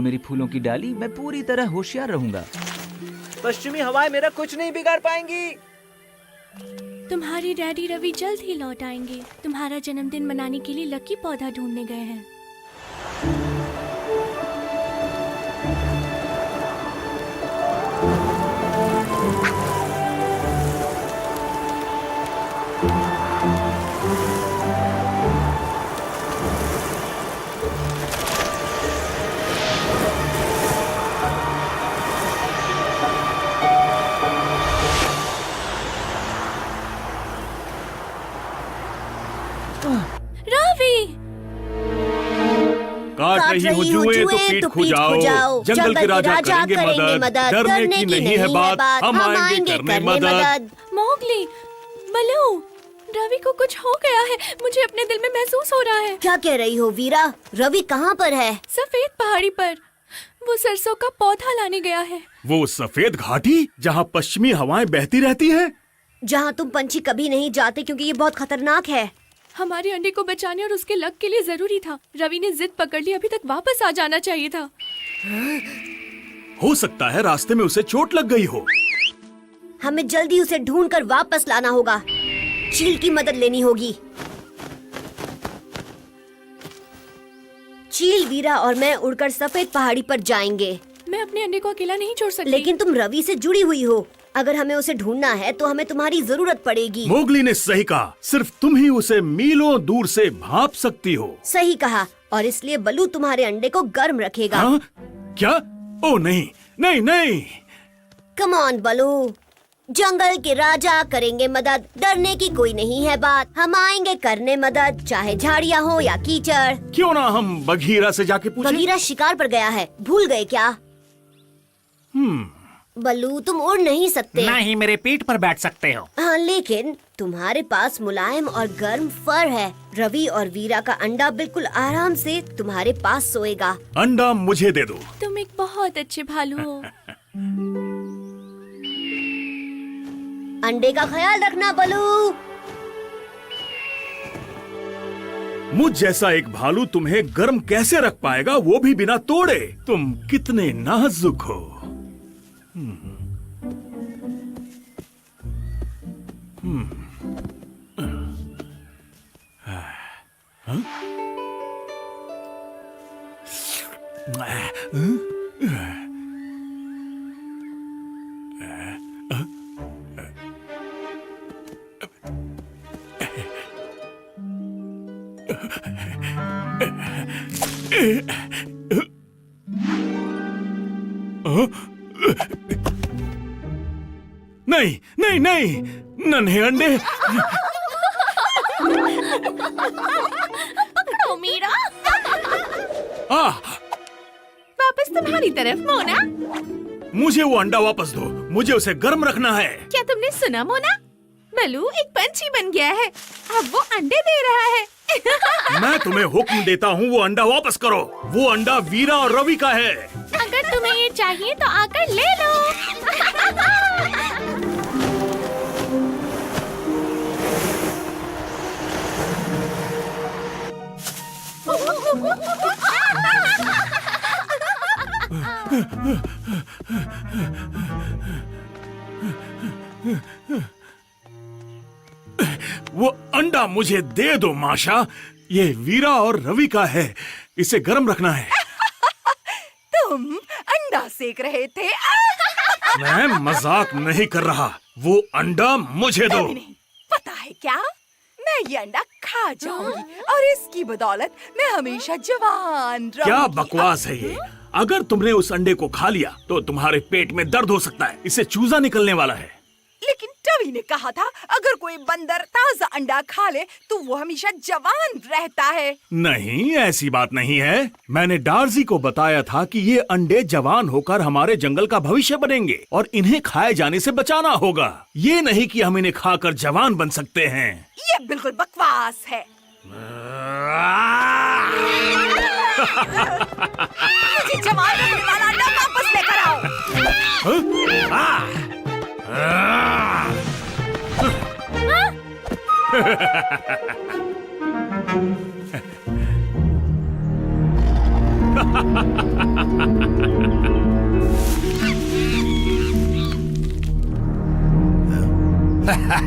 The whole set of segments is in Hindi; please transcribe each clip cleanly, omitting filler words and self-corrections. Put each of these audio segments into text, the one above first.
करो मेरी फूलों की डाली, मैं पूरी तरह होशियार रहूंगा। पश्चिमी हवाएं मेरा कुछ नहीं बिगाड़ पाएंगी। तुम्हारे डैडी रवि जल्द ही लौट आएंगे। तुम्हारा जन्मदिन मनाने के लिए लकी पौधा ढूंढने गए हैं। काट रही हो जुएं तो पीठ खुजाओ, जंगल के राजा करेंगे मदद, डरने की नहीं है बात, हम आएंगे करने मदद। मोगली, बलू, रवि को कुछ हो गया है, मुझे अपने दिल में महसूस हो रहा है। क्या कह रही हो वीरा? रवि कहाँ पर है? सफेद पहाड़ी पर। वो सरसों का पौधा लाने गया है। वो सफेद घाटी जहाँ पश्चिमी हवाएं बहती रहती हैं? जहाँ तुम पंछी कभी नहीं जाते क्योंकि ये बहुत खतरनाक है। हमारे अंडे को बचाने और उसके लक के लिए जरूरी था। रवि ने जिद पकड़ ली, अभी तक वापस आ जाना चाहिए था। हो सकता है रास्ते में उसे चोट लग गई हो। हमें जल्दी उसे ढूंढकर वापस लाना होगा। चील की मदद लेनी होगी। चील, वीरा और मैं उड़कर सफेद पहाड़ी पर जाएंगे। मैं अपने अंडे को अकेला नहीं छोड़ सकती। लेकिन तुम रवि से जुड़ी हुई हो। अगर हमें उसे ढूंढना है तो हमें तुम्हारी जरूरत पड़ेगी। मोगली ने सही कहा, सिर्फ तुम ही उसे मीलों दूर से भांप सकती हो। सही कहा, और इसलिए बलू तुम्हारे अंडे को गर्म रखेगा। हाँ? क्या? ओ नहीं, नहीं नहीं। कम ऑन बलू, जंगल के राजा करेंगे मदद, डरने की कोई नहीं है बात, हम आएंगे करने मदद, चाहे झाड़ियाँ हो या कीचड़। क्यों ना हम बघीरा से जाके पूछें? बघीरा शिकार पर गया है, भूल गए क्या? बल्लू, तुम उड़ नहीं सकते। नहीं, मेरे पीठ पर बैठ सकते हो। हाँ, लेकिन तुम्हारे पास मुलायम और गर्म फर है। रवि और वीरा का अंडा बिल्कुल आराम से तुम्हारे पास सोएगा। अंडा मुझे दे दो। तुम एक बहुत अच्छे भालू हो। अंडे का ख्याल रखना बलू। मुझ जैसा एक भालू तुम्हें गर्म कैसे रख पाएगा, वो भी बिना तोड़े? तुम कितने नाजुक हो। नहीं नहीं नहीं, नन्हे अंडे। पकड़ो मीरा। वापस तुम्हारी तरफ मोना। मुझे वो अंडा वापस दो, मुझे उसे गर्म रखना है। क्या तुमने सुना मोना? बलू एक पंछी बन गया है, अब वो अंडे दे रहा है। मैं तुम्हें हुक्म देता हूँ, वो अंडा वापस करो। वो अंडा वीरा और रवि का है। अगर तुम्हें ये चाहिए तो आकर ले लो। वो अंडा मुझे दे दो माशा। ये वीरा और रवि का है, इसे गर्म रखना है। तुम अंडा सेक रहे थे। मैं मजाक नहीं कर रहा, वो अंडा मुझे दो। नहीं, पता है क्या, मैं ये अंडा खा जाऊंगी और इसकी बदौलत मैं हमेशा जवान रहूंगी। क्या बकवास है ये? अगर तुमने उस अंडे को खा लिया तो तुम्हारे पेट में दर्द हो सकता है, इससे चूजा निकलने वाला है। लेकिन टवी ने कहा था अगर कोई बंदर ताजा अंडा खा ले तो वो हमेशा जवान रहता है। नहीं, ऐसी बात नहीं है। मैंने डार्जी को बताया था कि ये अंडे जवान होकर हमारे जंगल का भविष्य बनेंगे और इन्हें खाए जाने से बचाना होगा। ये नहीं कि हम इन्हें खाकर जवान बन सकते हैं। ये बिल्कुल बकवास है। मुझे जवान रखने वाला अंडा वापस लेकर आओ। रावी,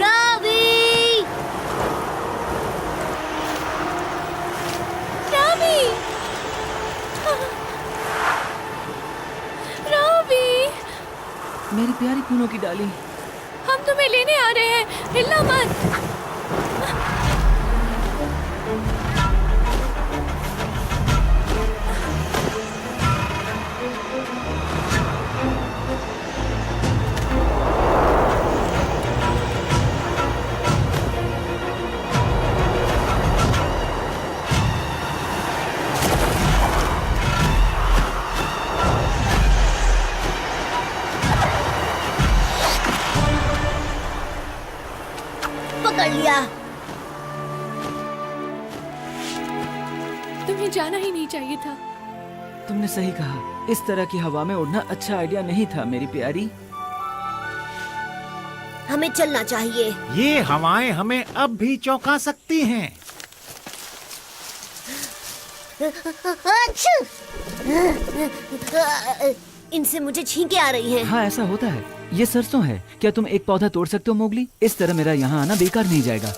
रावी, रावी, रावी, मेरी प्यारी फूलों की डाली। हम तुम्हें लेने आ रहे हैं, हिलना मत। पकड़ लिया। तुम्हें जाना ही नहीं चाहिए था। तुमने सही कहा, इस तरह की हवा में उड़ना अच्छा आइडिया नहीं था मेरी प्यारी। हमें चलना चाहिए। ये हवाएं हमें अब भी चौंका सकती हैं। अच्छू! इनसे मुझे छींके आ रही हैं। हाँ, ऐसा होता है। ये सरसों है। क्या तुम एक पौधा तोड़ सकते हो मोगली? इस तरह मेरा यहाँ आना बेकार नहीं जाएगा।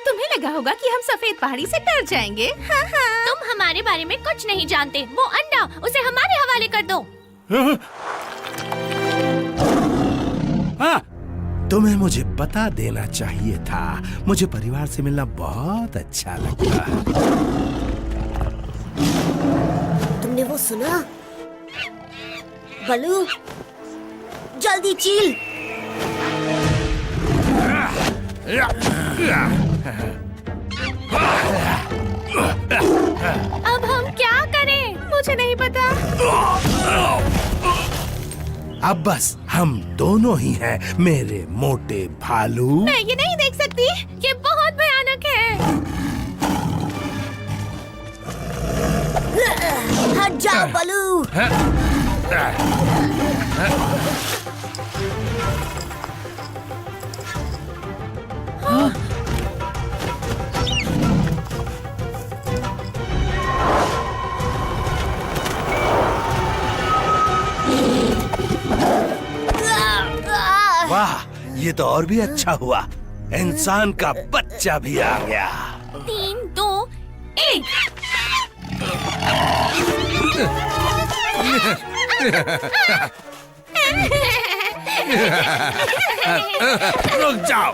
तुम्हें लगा होगा कि हम सफेद पहाड़ी से डर जाएंगे। हाँ हाँ। तुम हमारे बारे में कुछ नहीं जानते। वो अंडा, उसे हमारे हवाले कर दो। तुम्हें मुझे बता देना चाहिए था। मुझे परिवार से मिलना बहुत अच्छा लगता है। तुमने वो सुना? बलू, जल्दी चील। अब हम क्या करें? मुझे नहीं पता। अब बस हम दोनों ही हैं मेरे मोटे भालू। मैं ये नहीं देख सकती। ये बहुत भयानक है। हट जाओ बलू। वाह, ये तो और भी अच्छा हुआ। इंसान का बच्चा भी आ गया। 3, 2, 1। रुक जाओ।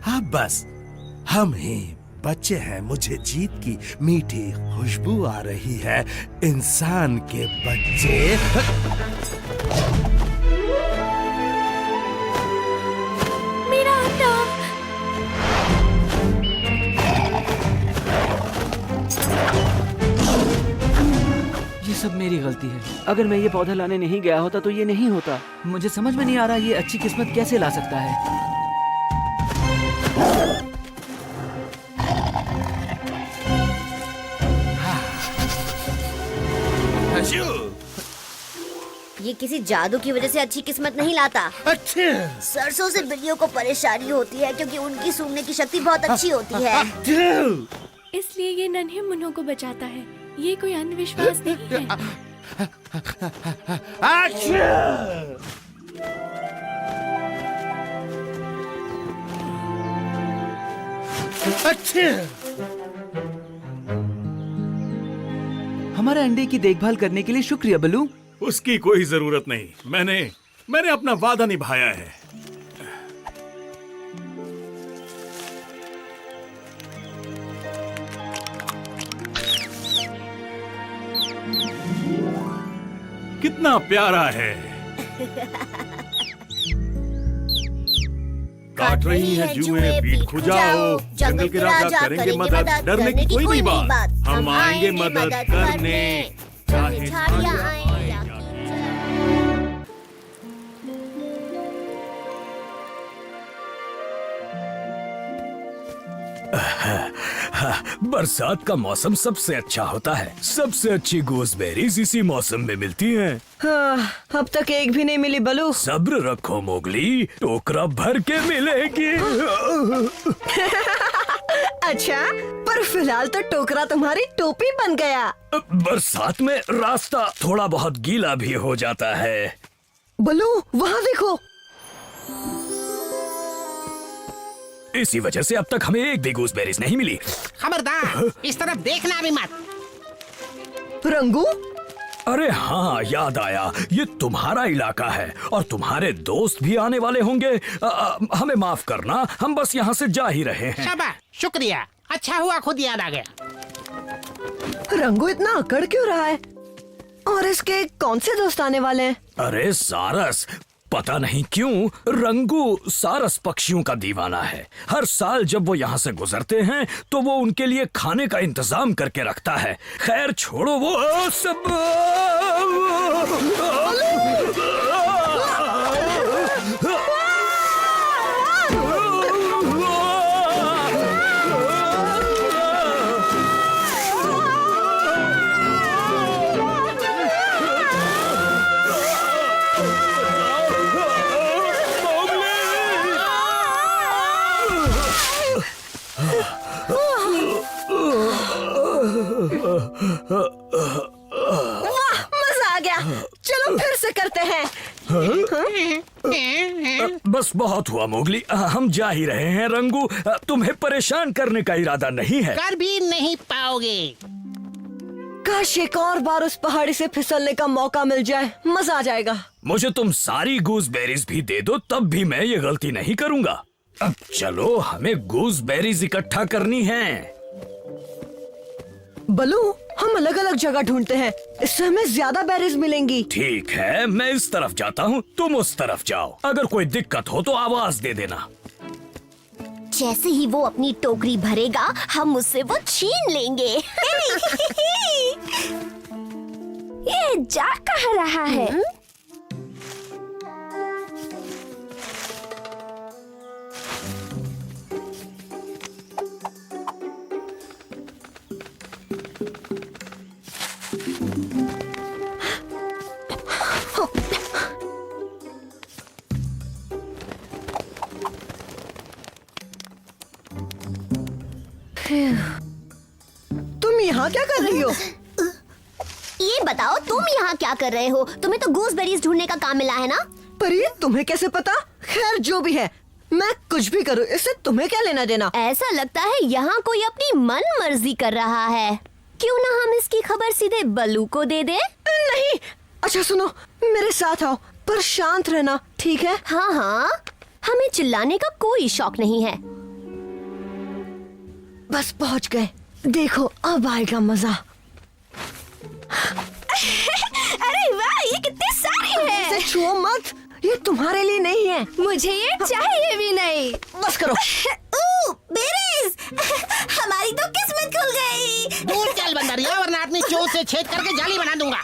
अब बस हम ही बच्चे हैं। मुझे जीत की मीठी खुशबू आ रही है। इंसान के बच्चे। मेरा अंडा। ये सब मेरी गलती है। अगर मैं ये पौधा लाने नहीं गया होता तो ये नहीं होता। मुझे समझ में नहीं आ रहा ये अच्छी किस्मत कैसे ला सकता है। ये किसी जादू की वजह से अच्छी किस्मत नहीं लाता। अच्छा। सरसों से बिल्लियों को परेशानी होती है क्योंकि उनकी सूंघने की शक्ति बहुत अच्छी होती है। इसलिए ये नन्हे मुन्नों को बचाता है। ये कोई अंधविश्वास नहीं है। अच्छा। हमारे अंडे की देखभाल करने के लिए शुक्रिया बलू। उसकी कोई जरूरत नहीं। मैंने अपना वादा निभाया है। कितना प्यारा है। काट रही है जुएं, पीठ खुजाओ। जंगल के राजा करेंगे मदद, डरने की कोई नहीं बात। हम आएंगे मदद करने, चाहे झाड़ियां आएं या बरसात का मौसम सबसे अच्छा होता है। सबसे अच्छी गूसबेरीज इसी मौसम में मिलती हैं। हाँ, अब तक एक भी नहीं मिली बलू। सब्र रखो मोगली, टोकरा भर के मिलेगी। अच्छा, पर फिलहाल तो टोकरा तुम्हारी टोपी बन गया। बरसात में रास्ता थोड़ा बहुत गीला भी हो जाता है। बलू, वहाँ देखो। इसी वजह से अब तक हमें एक भी गूसबेरीज नहीं मिली। खबरदार, इस तरफ देखना भी मत। रंगू, अरे हाँ, याद आया, ये तुम्हारा इलाका है और तुम्हारे दोस्त भी आने वाले होंगे। हमें माफ करना, हम बस यहाँ से जा ही रहे हैं। शाबाश, शुक्रिया, अच्छा हुआ खुद याद आ गया। रंगू इतना अकड़ क्यों रहा है? और इसके कौन से दोस्त आने वाले हैं? अरे सारस, पता नहीं क्यों रंगू सारस पक्षियों का दीवाना है। हर साल जब वो यहाँ से गुजरते हैं तो वो उनके लिए खाने का इंतजाम करके रखता है। खैर छोड़ो वो सब। वाह, मजा आ गया। चलो फिर से करते हैं। बस बहुत हुआ मोगली, हम जा ही रहे हैं। रंगू, तुम्हें परेशान करने का इरादा नहीं है। कर भी नहीं पाओगे। काश एक और बार उस पहाड़ी से फिसलने का मौका मिल जाए, मजा आ जाएगा। मुझे तुम सारी गूसबेरीज भी दे दो, तब भी मैं ये गलती नहीं करूंगा। अब चलो, हमें गूसबेरीज इकट्ठा करनी है। बलू, हम अलग अलग जगह ढूंढते हैं, इससे हमें ज्यादा बेरीज मिलेंगी। ठीक है, मैं इस तरफ जाता हूँ, तुम उस तरफ जाओ। अगर कोई दिक्कत हो तो आवाज दे देना। जैसे ही वो अपनी टोकरी भरेगा, हम उससे वो छीन लेंगे। ये जा कहाँ रहा है? तुम यहाँ क्या कर रही हो? ये बताओ, तुम यहाँ क्या कर रहे हो? तुम्हें तो गूसबेरीज ढूंढने का काम मिला है ना? पर ये तुम्हें कैसे पता? खैर जो भी है, मैं कुछ भी करूँ, इससे तुम्हें क्या लेना देना? ऐसा लगता है यहाँ कोई अपनी मन मर्जी कर रहा है। क्यों ना हम इसकी खबर सीधे बल्लू को दे दे? नहीं। अच्छा सुनो, मेरे साथ आओ, पर शांत रहना, ठीक है? हाँ हाँ, हमें चिल्लाने का कोई शौक नहीं है। बस पहुँच गए। देखो, अब आएगा मजा। अरे वाह, ये कितने सारे हैं। इसे छुओ मत, ये तुम्हारे लिए नहीं है। मुझे ये चाहिए भी नहीं। बस करो। बेरीज, हमारी तो किस्मत खुल गई। दूर चल बंदरिया, वरना अपनी चोट से छेद करके जाली बना दूंगा।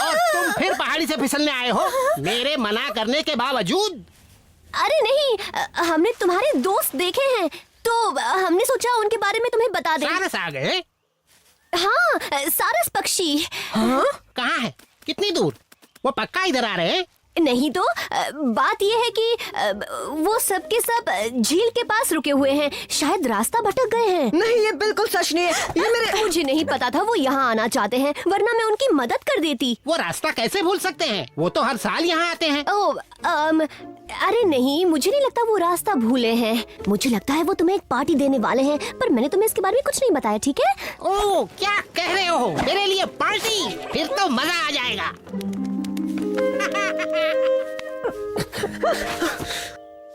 और तुम फिर पहाड़ी से फिसलने आए हो, मेरे मना करने के बावजूद? अरे नहीं, हमने तुम्हारे दोस्त देखे हैं, तो हमने सोचा उनके बारे में तुम्हें बता दें। सारस आ गए? हाँ, सारस पक्षी। हाँ? कहाँ है? कितनी दूर? वो पक्का इधर आ रहे हैं? नहीं तो बात यह है कि वो सब के सब झील के पास रुके हुए हैं। शायद रास्ता भटक गए हैं। नहीं, ये बिल्कुल सच नहीं है। ये मेरे मुझे नहीं पता था वो यहाँ आना चाहते हैं, वरना मैं उनकी मदद कर देती। वो रास्ता कैसे भूल सकते हैं? वो तो हर साल यहाँ आते हैं। अरे नहीं, मुझे नहीं लगता वो रास्ता भूले हैं। मुझे लगता है वो तुम्हें एक पार्टी देने वाले हैं, पर मैंने तुम्हें इसके बारे में कुछ नहीं बताया, ठीक है? ओह, क्या कह रहे हो? मेरे लिए पार्टी? फिर तो मजा आ जाएगा।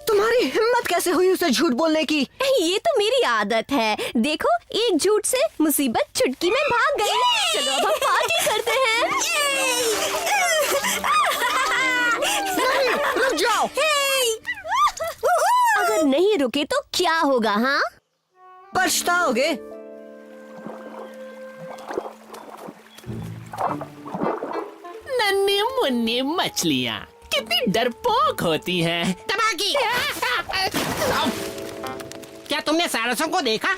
तुम्हारी हिम्मत कैसे हुई उसे झूठ बोलने की? ये तो मेरी आदत है। देखो, एक झूठ से मुसीबत चुटकी में भाग गई। चलो अब हम पार्टी करते हैं। नहीं, रुक जाओ। अगर नहीं रुके तो क्या होगा? हाँ, पछताओगे। नन्ही मुन्नी मछलियाँ कितनी डरपोक होती हैं। तबाकी! क्या तुमने सारसों को देखा?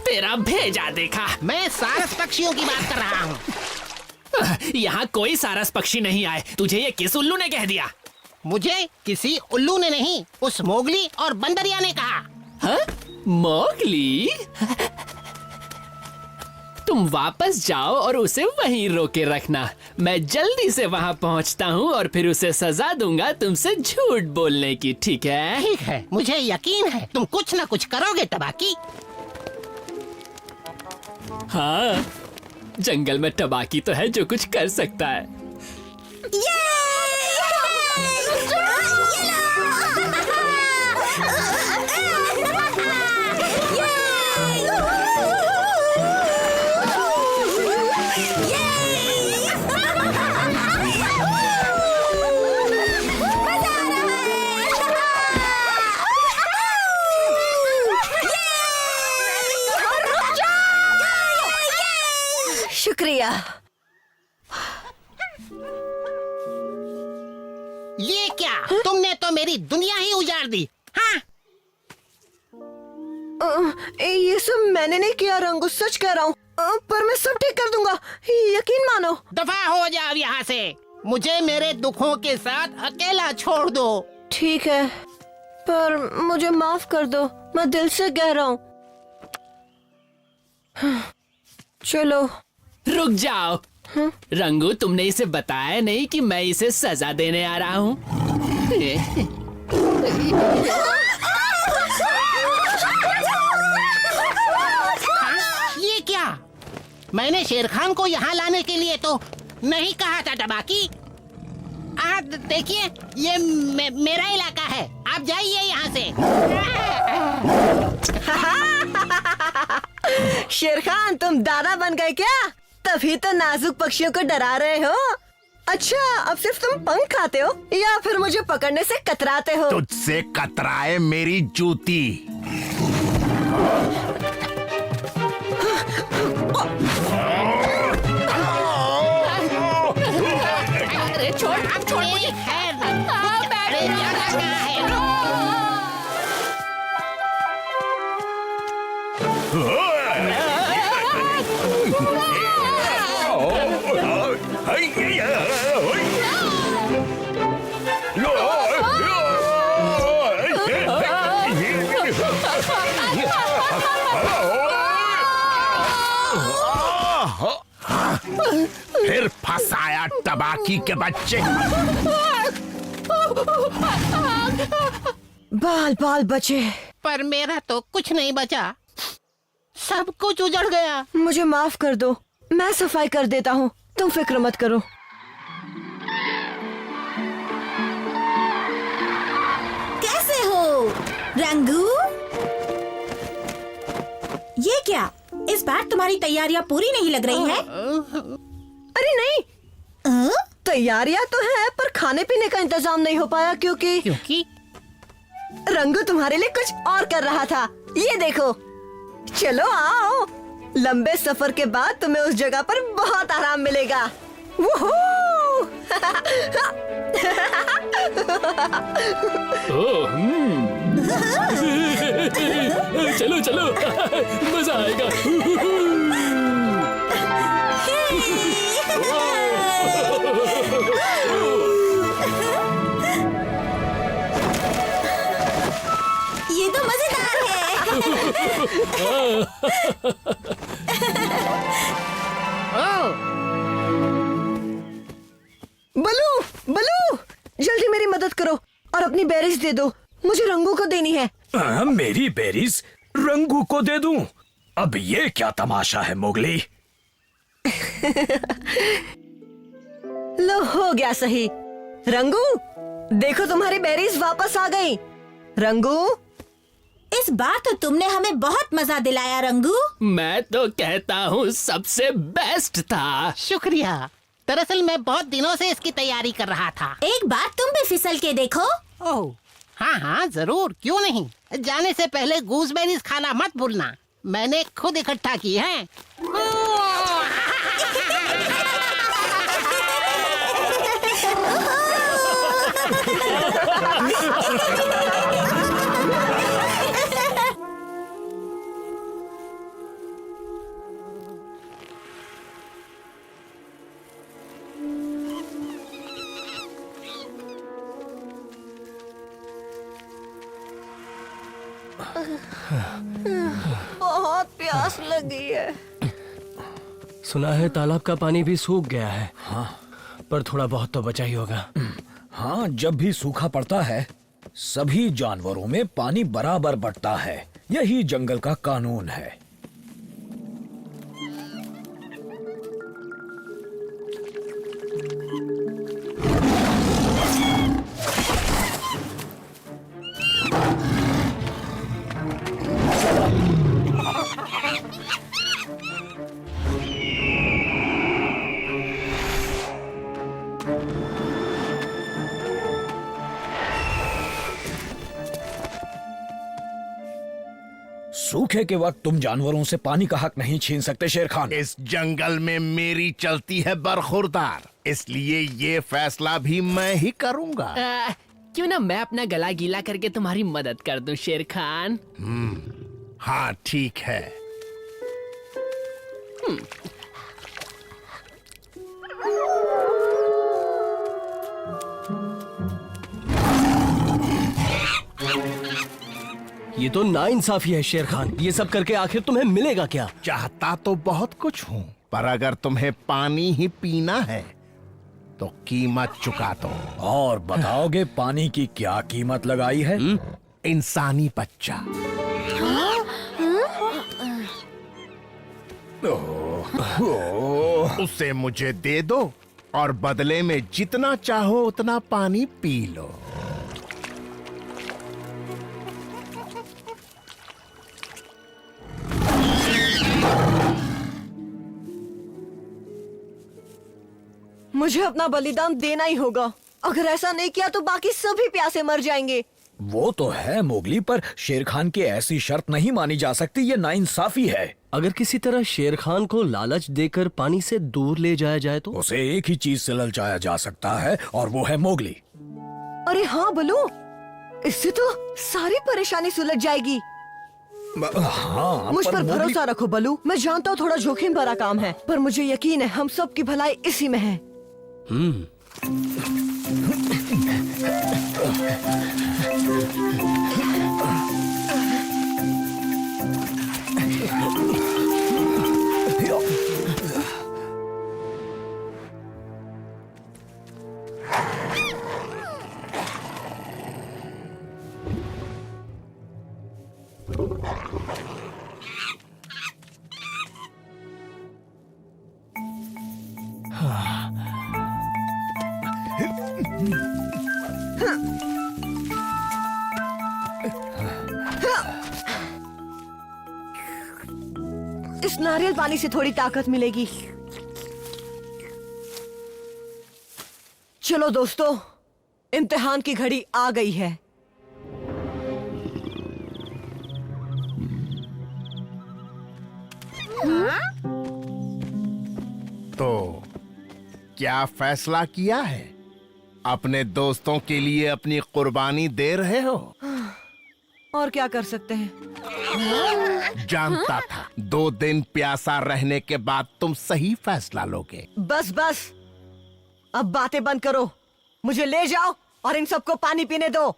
तेरा भेजा देखा। मैं सारस पक्षियों की बात कर रहा हूँ। यहाँ कोई सारस पक्षी नहीं आए। तुझे ये किस उल्लू ने कह दिया? मुझे किसी उल्लू ने नहीं, उस मोगली और बंदरिया ने कहा। हाँ? मोगली? तुम वापस जाओ और उसे वहीं रोके रखना। मैं जल्दी से वहाँ पहुँचता हूँ और फिर उसे सजा दूंगा तुमसे झूठ बोलने की, ठीक है? ठीक है, मुझे यकीन है तुम कुछ न कुछ करोगे टबाकी। हाँ, जंगल में टबाकी तो है जो कुछ कर सकता है। शुक्रिया। ये क्या? तुमने तो मेरी दुनिया ही उजाड़ दी। हाँ? ये सब मैंने नहीं किया रंगू, सच कह रहा हूँ। पर मैं सब ठीक कर दूंगा, यकीन मानो। दफा हो जाओ यहाँ से। मुझे मेरे दुखों के साथ अकेला छोड़ दो। ठीक है, पर मुझे माफ कर दो, मैं दिल से कह रहा हूँ। चलो। रुक जाओ। रंगू, तुमने इसे बताया नहीं कि मैं इसे सजा देने आ रहा हूँ। ये क्या? मैंने शेर खान को यहाँ लाने के लिए तो नहीं कहा था टबाकी। आप देखिए, ये मेरा इलाका है, आप जाइए यहाँ से। शेर खान, तुम दादा बन गए क्या? तभी तो नाजुक पक्षियों को डरा रहे हो। अच्छा, अब सिर्फ तुम पंख खाते हो या फिर मुझे पकड़ने से कतराते हो? तुझसे कतराए मेरी जूती। अरे छोड़ मुझे। फिर फंसाया टबाकी के बच्चे। बाल बाल बचे, पर मेरा तो कुछ नहीं बचा, सब कुछ उजड़ गया। मुझे माफ कर दो, मैं सफाई कर देता हूँ, तुम फिक्र मत करो। कैसे हो रंगू? ये क्या, इस बार तुम्हारी तैयारियां पूरी नहीं लग रही है? अरे नहीं, तैयारियां तो है पर खाने पीने का इंतजाम नहीं हो पाया क्योंकि रंगू तुम्हारे लिए कुछ और कर रहा था। ये देखो, चलो आओ, लंबे सफर के बाद तुम्हें उस जगह पर बहुत आराम मिलेगा। वूहू! चलो चलो, मजा आएगा। ये तो मजेदार है। बलू, बलू, जल्दी मेरी मदद करो और अपनी बेरीज दे दो, मुझे रंगू को देनी है। मेरी बेरीज रंगू को दे दूं? अब ये क्या तमाशा है मोगली? लो, हो गया सही। रंगू, देखो तुम्हारी बेरीज वापस आ गई। रंगू, इस बार तो तुमने हमें बहुत मजा दिलाया रंगू। मैं तो कहता हूँ सबसे बेस्ट था। शुक्रिया। दरअसल मैं बहुत दिनों से इसकी तैयारी कर रहा था। एक बार तुम भी फिसल के देखो। ओह, हाँ हाँ जरूर, क्यों नहीं। जाने से पहले गूसबेरीज खाना मत भूलना, मैंने खुद इकट्ठा की हैं। बहुत प्यास लगी है। सुना है तालाब का पानी भी सूख गया है। हाँ, पर थोड़ा बहुत तो बचा ही होगा। हाँ, जब भी सूखा पड़ता है सभी जानवरों में पानी बराबर बंटता है। यही जंगल का कानून है। सूखे के वक्त तुम जानवरों से पानी का हक नहीं छीन सकते शेर खान। इस जंगल में मेरी चलती है बरखुरदार, इसलिए ये फैसला भी मैं ही करूंगा। क्यों ना मैं अपना गला गीला करके तुम्हारी मदद कर दूं शेर खान। हाँ ठीक है। ये तो नाइंसाफी है शेर खान। ये सब करके आखिर तुम्हें मिलेगा क्या? चाहता तो बहुत कुछ हूँ, पर अगर तुम्हें पानी ही पीना है तो कीमत चुका दो। और बताओगे पानी की क्या कीमत लगाई है? इंसानी बच्चा। उसे मुझे दे दो और बदले में जितना चाहो उतना पानी पी लो। मुझे अपना बलिदान देना ही होगा। अगर ऐसा नहीं किया तो बाकी सभी प्यासे मर जाएंगे। वो तो है मोगली, पर शेर खान की ऐसी शर्त नहीं मानी जा सकती। ये नाइंसाफी है। अगर किसी तरह शेर खान को लालच देकर पानी से दूर ले जाया जाए तो? उसे एक ही चीज से ललचाया जा सकता है और वो है मोगली। अरे हाँ बलू, इससे तो सारी परेशानी सुलझ जाएगी। हाँ, मुझ पर भरोसा रखो बलू। मैं जानता हूँ थोड़ा जोखिम भरा काम है, पर मुझे यकीन है हम सब की भलाई इसी में है। इस नारियल पानी से थोड़ी ताकत मिलेगी। चलो दोस्तों, इम्तिहान की घड़ी आ गई है। तो क्या फैसला किया है? अपने दोस्तों के लिए अपनी कुर्बानी दे रहे हो? और क्या कर सकते हैं? जानता था 2 दिन प्यासा रहने के बाद तुम सही फैसला लोगे। बस बस, अब बातें बंद करो। मुझे ले जाओ और इन सबको पानी पीने दो।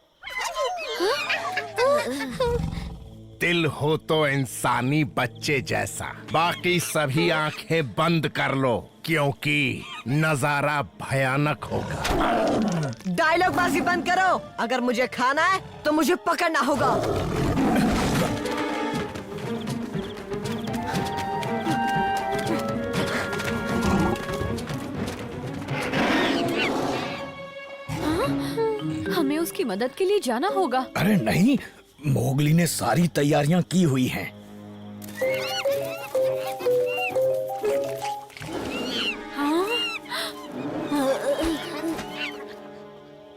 दिल हो तो इंसानी बच्चे जैसा, बाकी सभी आंखें बंद कर लो, क्योंकि नजारा भयानक होगा। डायलॉग बाजी बंद करो। अगर मुझे खाना है तो मुझे पकड़ना होगा। हमें उसकी मदद के लिए जाना होगा। अरे नहीं, मोगली ने सारी तैयारियां की हुई हैं।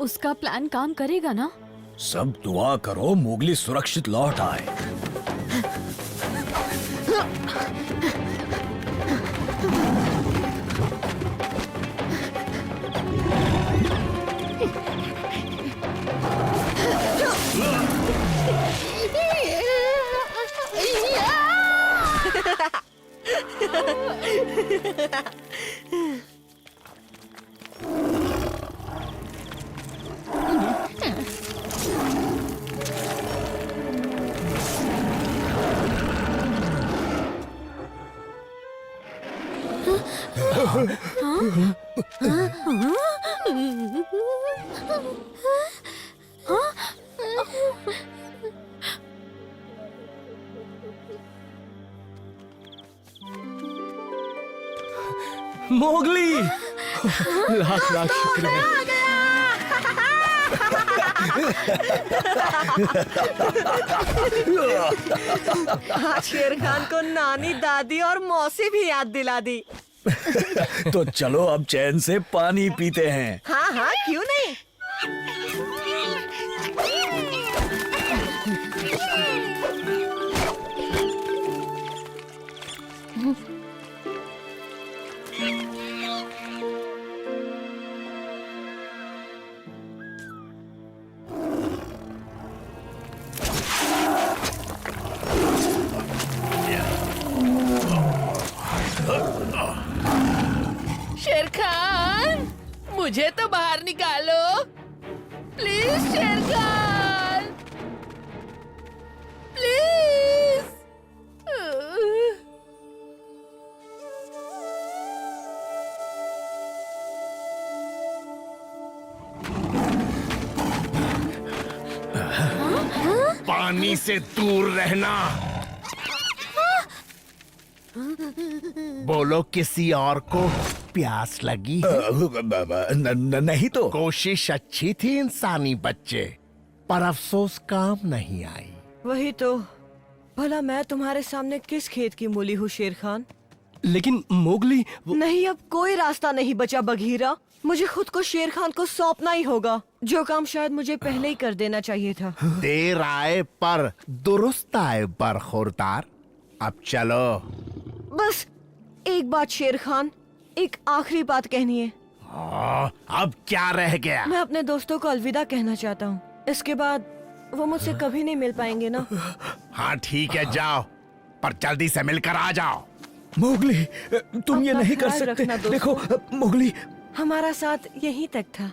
उसका प्लान काम करेगा ना? सब दुआ करो मोगली सुरक्षित लौट आए। मोगली, लाख लाख शुक्रिया। आज शेर खान को नानी, दादी और मौसी भी याद दिला दी। तो चलो अब चैन से पानी पीते हैं। हाँ हाँ, क्यों नहीं। शेर खान, मुझे तो बाहर निकालो प्लीज। शेर खान प्लीज। पानी से दूर रहना। बोलो किसी और को प्यास लगी है? नहीं तो। कोशिश अच्छी थी इंसानी बच्चे, पर अफसोस काम नहीं आई। वही तो, भला मैं तुम्हारे सामने किस खेत की मूली हूँ शेर खान। लेकिन मोगली नहीं, अब कोई रास्ता नहीं बचा बघीरा। मुझे खुद को शेर खान को सौंपना ही होगा, जो काम शायद मुझे पहले ही कर देना चाहिए था। देर आए पर दुरुस्त आए बरखुरदार। अब चलो। बस एक बात शेर खान, एक आखिरी बात कहनी है। अब क्या रह गया? मैं अपने दोस्तों को अलविदा कहना चाहता हूँ। इसके बाद वो मुझसे कभी नहीं मिल पाएंगे ना। हाँ ठीक है, जाओ, पर जल्दी से मिलकर आ जाओ। मोगली, तुम ये अपना नहीं कर ख्याल सकते। रखना दोस्तों। देखो मोगली, हमारा साथ यहीं तक था।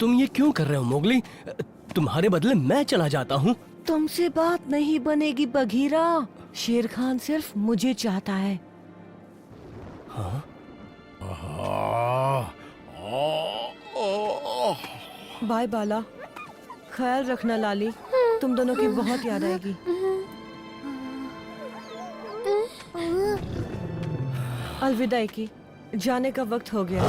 तुम ये क्यों कर रहे हो मोगली? तुम्हारे बदले मैं चला जाता हूँ। तुमसे बात नहीं बनेगी बघीरा। शेर खान सिर्फ मुझे चाहता है। बाय बाला, ख्याल रखना लाली, तुम दोनों की बहुत याद आएगी। अलविदाई की, जाने का वक्त हो गया।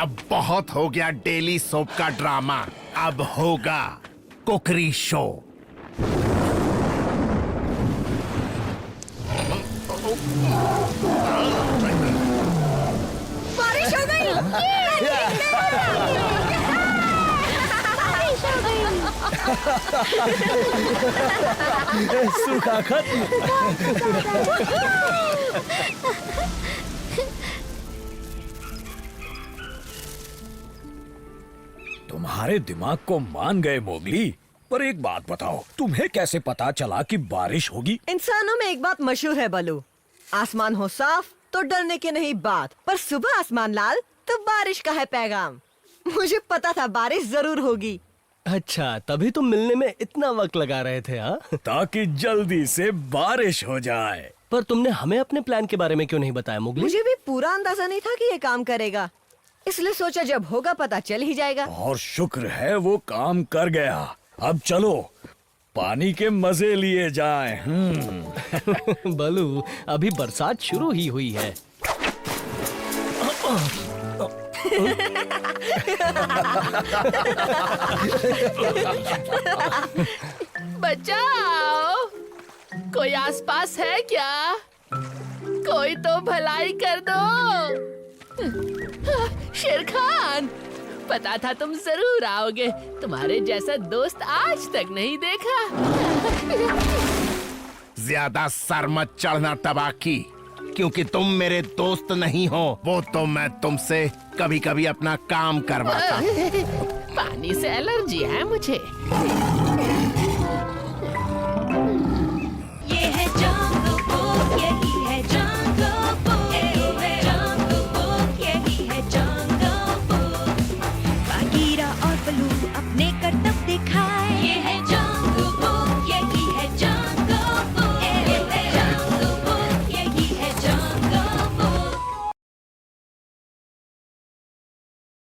अब बहुत हो गया डेली सोप का ड्रामा। अब होगा कुकरी शो। बारिश हो गई। बारिश हो गई। सूखा खत्म। तुम्हारे दिमाग को मान गए मोगली, पर एक बात बताओ, तुम्हें कैसे पता चला कि बारिश होगी? इंसानों में एक बात मशहूर है बलू, आसमान हो साफ तो डरने की नहीं बात, पर सुबह आसमान लाल तो बारिश का है पैगाम। मुझे पता था बारिश जरूर होगी। अच्छा, तभी तुम मिलने में इतना वक्त लगा रहे थे? हाँ, ताकि जल्दी से बारिश हो जाए। पर तुमने हमें अपने प्लान के बारे में क्यों नहीं बताया मोगली? मुझे भी पूरा अंदाजा नहीं था कि ये काम करेगा, इसलिए सोचा जब होगा पता चल ही जाएगा। और शुक्र है वो काम कर गया। अब चलो पानी के मजे लिए जाएं। बलू, अभी बरसात शुरू ही हुई है। बचाओ, कोई आसपास है क्या? कोई तो भलाई कर दो। शेर खान, पता था तुम जरूर आओगे। तुम्हारे जैसा दोस्त आज तक नहीं देखा। ज्यादा सर मत चढ़ना तबाकी, क्योंकि तुम मेरे दोस्त नहीं हो। वो तो मैं तुमसे कभी कभी अपना काम करवाता। पानी से एलर्जी है मुझे।